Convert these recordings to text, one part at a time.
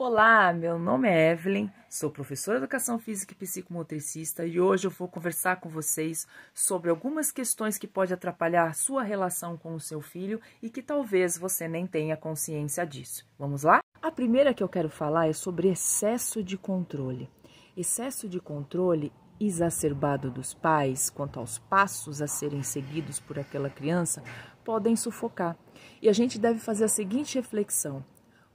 Olá, meu nome é Evelyn, sou professora de Educação Física e Psicomotricista e hoje eu vou conversar com vocês sobre algumas questões que podem atrapalhar a sua relação com o seu filho e que talvez você nem tenha consciência disso. Vamos lá? A primeira que eu quero falar é sobre excesso de controle. Excesso de controle exacerbado dos pais quanto aos passos a serem seguidos por aquela criança podem sufocar. E a gente deve fazer a seguinte reflexão: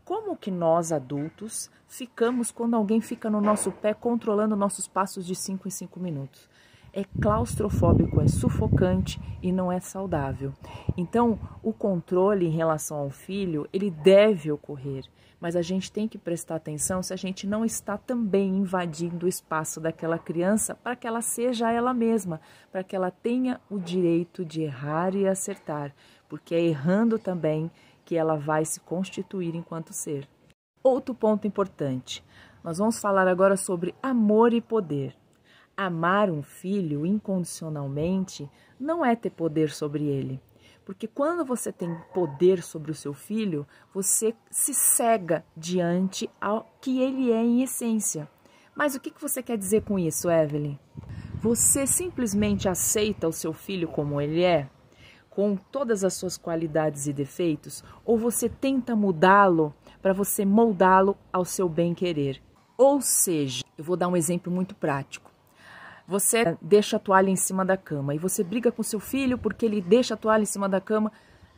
como que nós, adultos, ficamos quando alguém fica no nosso pé controlando nossos passos de 5 em 5 minutos? É claustrofóbico, é sufocante e não é saudável. Então, o controle em relação ao filho, ele deve ocorrer, mas a gente tem que prestar atenção se a gente não está também invadindo o espaço daquela criança para que ela seja ela mesma, para que ela tenha o direito de errar e acertar, porque é errando também que ela vai se constituir enquanto ser. Outro ponto importante, nós vamos falar agora sobre amor e poder. Amar um filho incondicionalmente não é ter poder sobre ele, porque quando você tem poder sobre o seu filho, você se cega diante ao que ele é em essência. Mas o que você quer dizer com isso, Evelyn? Você simplesmente aceita o seu filho como ele é, com todas as suas qualidades e defeitos, ou você tenta mudá-lo para você moldá-lo ao seu bem-querer? Ou seja, eu vou dar um exemplo muito prático. Você deixa a toalha em cima da cama e você briga com seu filho porque ele deixa a toalha em cima da cama.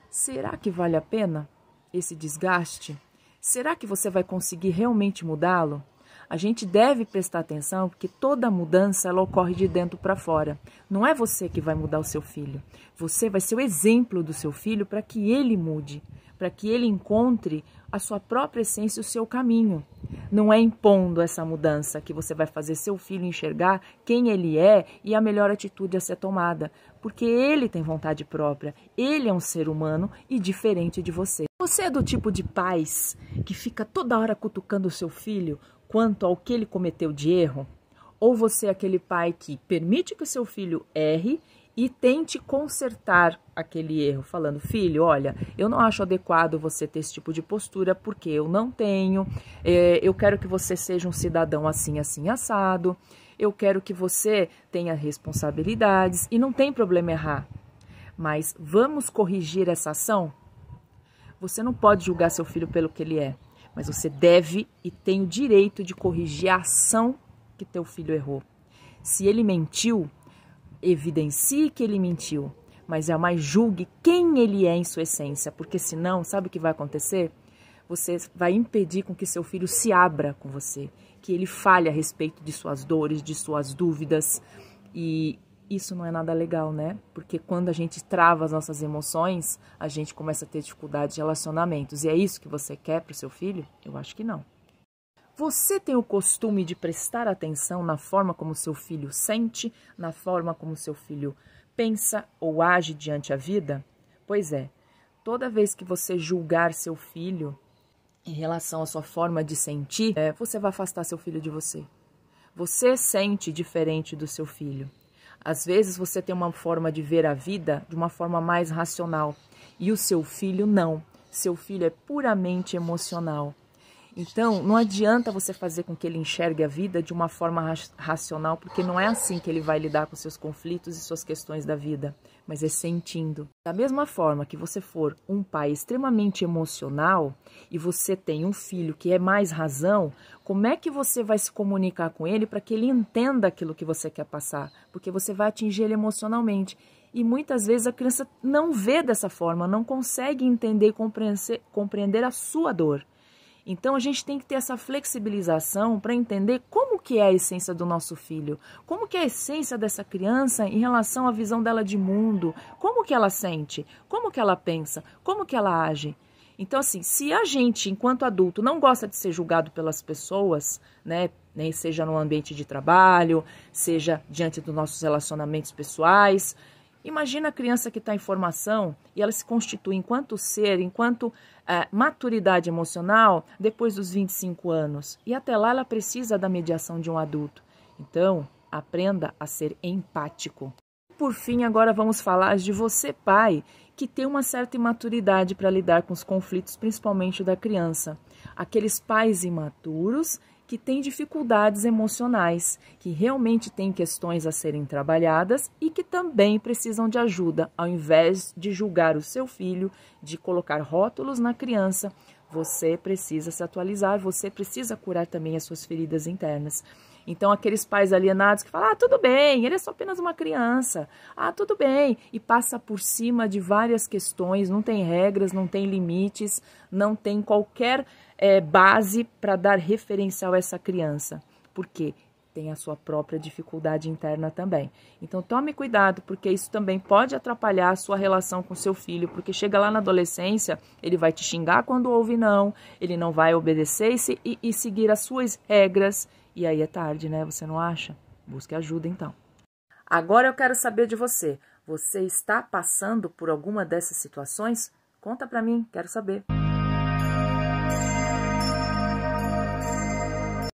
Será que vale a pena esse desgaste? Será que você vai conseguir realmente mudá-lo? A gente deve prestar atenção porque toda mudança ela ocorre de dentro para fora. Não é você que vai mudar o seu filho. Você vai ser o exemplo do seu filho para que ele mude, para que ele encontre a sua própria essência e o seu caminho. Não é impondo essa mudança que você vai fazer seu filho enxergar quem ele é e a melhor atitude a ser tomada, porque ele tem vontade própria, ele é um ser humano e diferente de você. Você é do tipo de pais que fica toda hora cutucando o seu filho quanto ao que ele cometeu de erro? Ou você é aquele pai que permite que o seu filho erre e tente consertar aquele erro, falando: filho, olha, eu não acho adequado você ter esse tipo de postura porque eu não tenho, eu quero que você seja um cidadão assim, assim, assado, eu quero que você tenha responsabilidades e não tem problema errar, mas vamos corrigir essa ação? Você não pode julgar seu filho pelo que ele é, mas você deve e tem o direito de corrigir a ação que teu filho errou. Se ele mentiu, evidencie que ele mentiu, mas jamais julgue quem ele é em sua essência, porque senão, sabe o que vai acontecer? Você vai impedir com que seu filho se abra com você, que ele fale a respeito de suas dores, de suas dúvidas, e isso não é nada legal, né? Porque quando a gente trava as nossas emoções, a gente começa a ter dificuldade de relacionamentos. E é isso que você quer para o seu filho? Eu acho que não. Você tem o costume de prestar atenção na forma como seu filho sente, na forma como seu filho pensa ou age diante a vida? Pois é, toda vez que você julgar seu filho em relação à sua forma de sentir, você vai afastar seu filho de você. Você sente diferente do seu filho. Às vezes você tem uma forma de ver a vida de uma forma mais racional e o seu filho não. Seu filho é puramente emocional. Então, não adianta você fazer com que ele enxergue a vida de uma forma racional, porque não é assim que ele vai lidar com seus conflitos e suas questões da vida, mas é sentindo. Da mesma forma que você for um pai extremamente emocional e você tem um filho que é mais razão, como é que você vai se comunicar com ele para que ele entenda aquilo que você quer passar? Porque você vai atingir ele emocionalmente. E muitas vezes a criança não vê dessa forma, não consegue entender e compreender a sua dor. Então, a gente tem que ter essa flexibilização para entender como que é a essência do nosso filho, como que é a essência dessa criança em relação à visão dela de mundo, como que ela sente, como que ela pensa, como que ela age. Então, assim, se a gente, enquanto adulto, não gosta de ser julgado pelas pessoas, né, seja no ambiente de trabalho, seja diante dos nossos relacionamentos pessoais, imagina a criança que está em formação e ela se constitui enquanto ser, enquanto maturidade emocional depois dos 25 anos. E até lá ela precisa da mediação de um adulto. Então, aprenda a ser empático. Por fim, agora vamos falar de você, pai, que tem uma certa imaturidade para lidar com os conflitos, principalmente da criança. Aqueles pais imaturos que têm dificuldades emocionais, que realmente têm questões a serem trabalhadas e que também precisam de ajuda, ao invés de julgar o seu filho, de colocar rótulos na criança. Você precisa se atualizar, você precisa curar também as suas feridas internas. Então, aqueles pais alienados que falam, tudo bem, ele é só apenas uma criança, tudo bem, e passa por cima de várias questões, não tem regras, não tem limites, não tem qualquer base para dar referencial a essa criança. Por quê? Tem a sua própria dificuldade interna também. Então, tome cuidado, porque isso também pode atrapalhar a sua relação com seu filho, porque chega lá na adolescência, ele vai te xingar quando ouve não, ele não vai obedecer e seguir as suas regras, e aí é tarde, né? Você não acha? Busque ajuda, então. Agora eu quero saber de você. Você está passando por alguma dessas situações? Conta pra mim, quero saber.